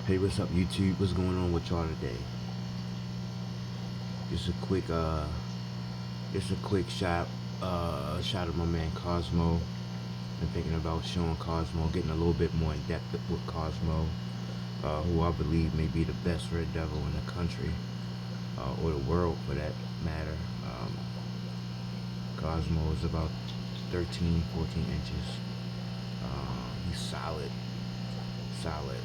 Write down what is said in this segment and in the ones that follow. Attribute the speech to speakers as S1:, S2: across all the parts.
S1: Hey, what's up, YouTube? What's going on with y'all today? Just a quick, shot of my man Cosmo. I'm thinking about showing Cosmo, getting a little bit more in depth with Cosmo, who I believe may be the best Red Devil in the country, or the world for that matter. Cosmo is about 13, 14 inches. He's solid.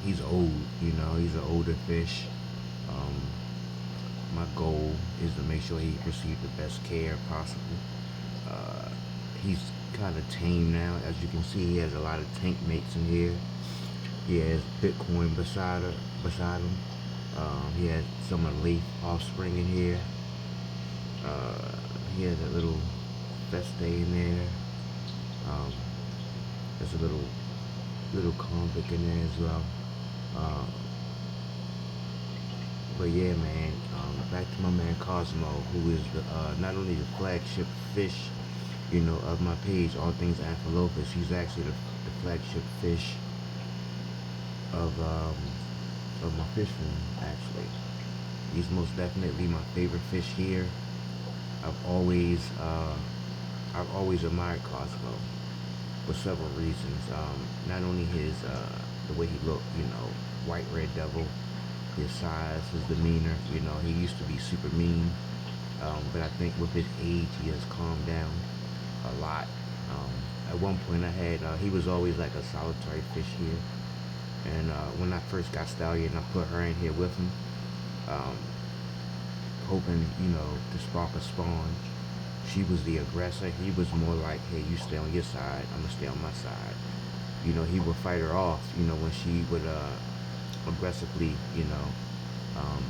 S1: He's old, he's an older fish. Um, my goal is to make sure he receives the best care possible. Uh, he's kind of tame now. As you can see, he has a lot of tank mates in here. He has Bitcoin beside him. He has some of Leaf offspring in here. He has a little Feste in there. Um, there's a little convict in there as well. Uh, but yeah, man, back to my man Cosmo, who is not only the flagship fish, of my page, All Things Amphilophus. He's actually the flagship fish of my fish room. Actually, he's most definitely my favorite fish here. I've always uh, I've always admired Cosmo for several reasons. Not only the way he looked, white red devil, his size, his demeanor. He used to be super mean, but I think with his age, he has calmed down a lot. At one point, he was always like a solitary fish here, and when I first got Stallion, I put her in here with him, um, hoping, to spark a spawn. She was the aggressor. He was more like, hey, you stay on your side, I'm gonna stay on my side. He would fight her off, when she would aggressively, um,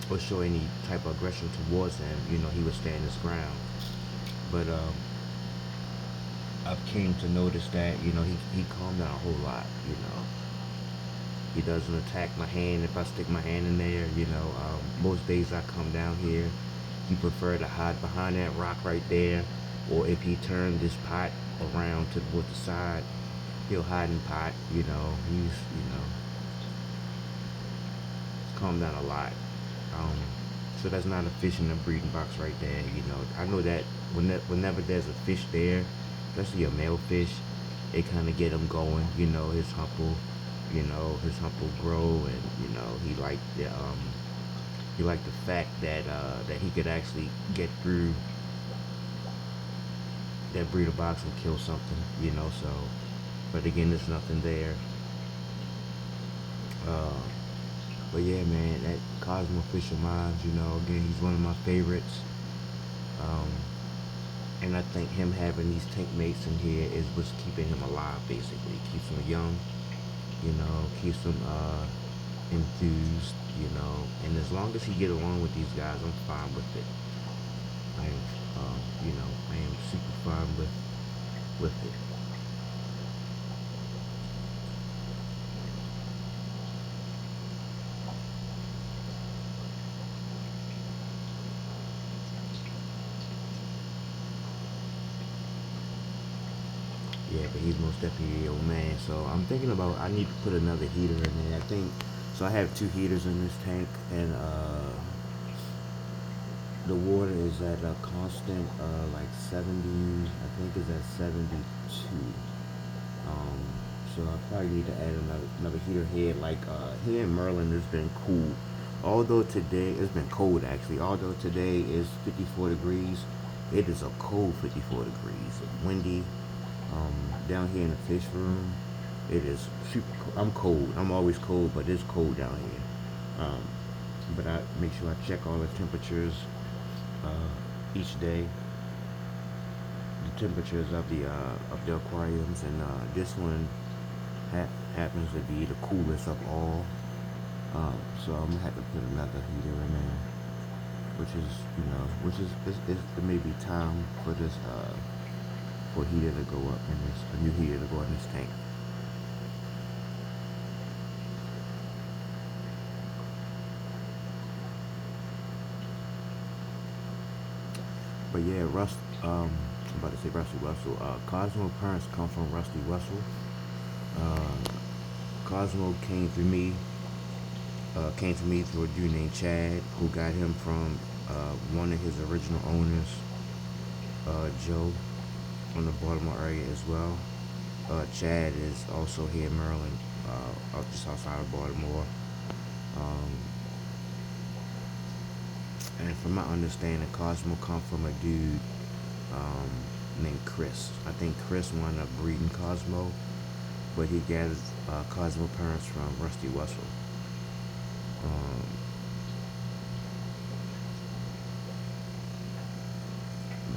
S1: or show any type of aggression towards him, he would stand his ground. But I've came to notice that, he calmed down a whole lot, He doesn't attack my hand if I stick my hand in there, most days I come down here, he prefer to hide behind that rock right there, or if he turned this pot around to the side, he'll hide in pot, calmed down a lot. So that's not a fish in the breeding box right there, I know that whenever there's a fish there, especially a male fish, it kind of get him going, his hump will grow, and, he liked the fact that he could actually get through that breeder box and kill something, so, but again, there's nothing there. Uh, but yeah, man, that Cosmo fish of mine, again, he's one of my favorites. Um, and I think him having these tank mates in here is what's keeping him alive, basically. Keeps him young, keeps him enthused, and as long as he get along with these guys, I'm fine with it. I am, I am super fine with it. Yeah, but he's most definitely the old man. So I'm thinking about, I need to put another heater in there. I think so. I have 2 heaters in this tank, and the water is at a constant like 70. I think is at 72. Um, so I probably need to add another heater here. Like here in Maryland, it's been cool. Although today it's been cold actually. Although today is 54 degrees, it is a cold 54 degrees. Windy. Down here in the fish room, it is super cold. I'm cold. I'm always cold, but it's cold down here. But I make sure I check all the temperatures each day. The temperatures of the aquariums, and this one happens to be the coolest of all. So I'm gonna have to put another heater in there, which is it may be time for this for a heater to go up in this, a new heater to go in this tank. But yeah, I'm about to say Rusty Russell. Cosmo parents come from Rusty Russell. Uh, Cosmo came to me through a dude named Chad, who got him from one of his original owners, Joe, from the Baltimore area as well. Chad is also here in Maryland, just outside of Baltimore. Um, and from my understanding, Cosmo come from a dude um, named Chris. I think Chris wound up breeding Cosmo, but he gathered Cosmo parents from Rusty Wessel. Um,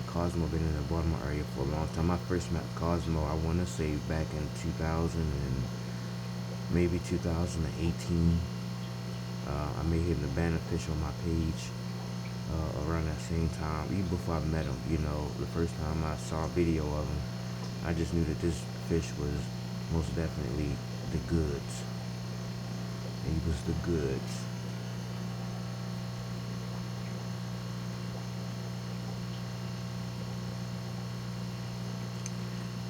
S1: Cosmo been in the Baltimore area for a long time. I first met Cosmo, I want to say back in 2000 and maybe 2018. I made him the banner fish on my page around that same time, even before I met him. You know, the first time I saw a video of him, I just knew that this fish was most definitely the goods. He was the goods.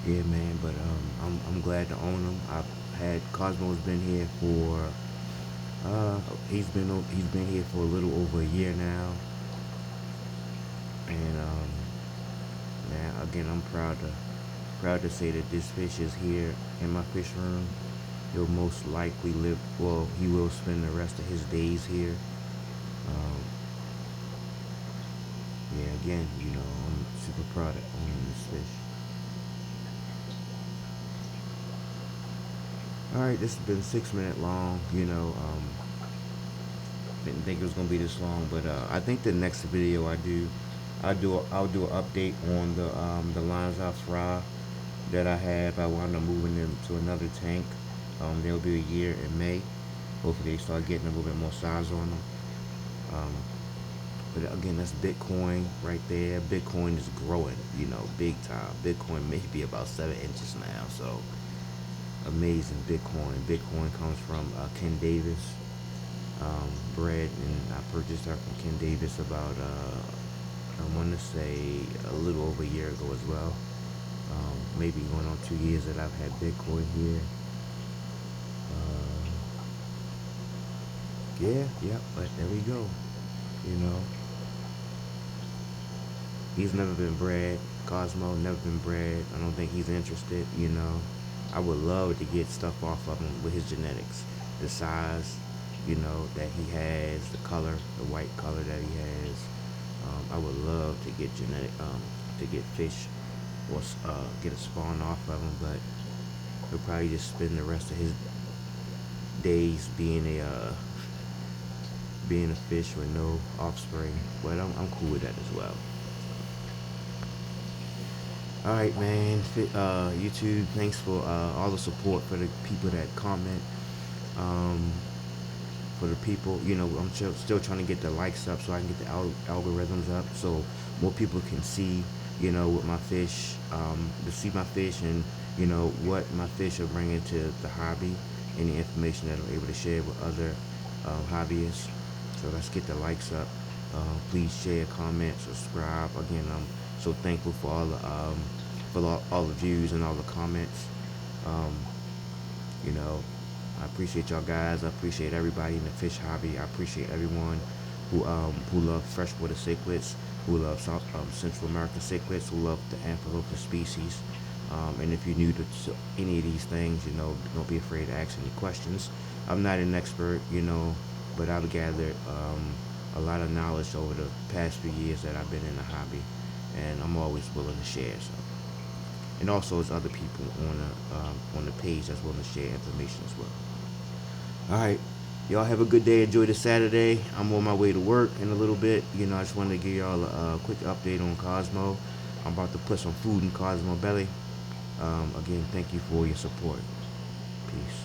S1: Yeah, man, but I'm glad to own him. I've had Cosmo's been here for he's been here for a little over a year now, and man, again, I'm proud to say that this fish is here in my fish room. He'll most likely live. Well, he will spend the rest of his days here. Um, yeah, again, you know, I'm super proud of owning this fish. All right, this has been 6 minutes long. You know, didn't think it was gonna be this long, but I think the next video I'll do an update on the lines I fry that I have. I wound up moving them to another tank. They'll be a year in May. Hopefully they start getting a little bit more size on them. Um, but again, that's Bitcoin right there. Bitcoin is growing, you know, big time. Bitcoin may be about 7 inches now, so amazing Bitcoin. Bitcoin comes from Ken Davis bread, and I purchased her from Ken Davis about I want to say a little over a year ago as well. Maybe going on 2 years that I've had Bitcoin here. Yeah, but there we go. You know, he's never been bred. Cosmo never been bred. I don't think he's interested. You know, I would love to get stuff off of him with his genetics, the size, you know, that he has, the color, the white color that he has. I would love to get to get fish or get a spawn off of him, but he'll probably just spend the rest of his days being a fish with no offspring. But I'm cool with that as well. All right, man. YouTube, thanks for all the support for the people that comment. For the people, you know, I'm still trying to get the likes up so I can get the algorithms up so more people can see, you know, what my fish, to see my fish and, you know, what my fish are bringing to the hobby, any information that I'm able to share with other hobbyists. So let's get the likes up. Please share, comment, subscribe. Again, I'm so thankful for all the views and all the comments. You know, I appreciate y'all guys. I appreciate everybody in the fish hobby. I appreciate everyone who love freshwater cichlids, who love Central American cichlids, who love the Amphilophus species. And if you're new to any of these things, you know, don't be afraid to ask any questions. I'm not an expert, you know, but I've gathered a lot of knowledge over the past few years that I've been in the hobby, and I'm always willing to share. So, and also there's other people on the page that's willing to share information as well. All right, y'all have a good day. Enjoy the Saturday. I'm on my way to work in a little bit. You know, I just wanted to give y'all a quick update on Cosmo. I'm about to put some food in Cosmo belly. Again, thank you for your support. Peace.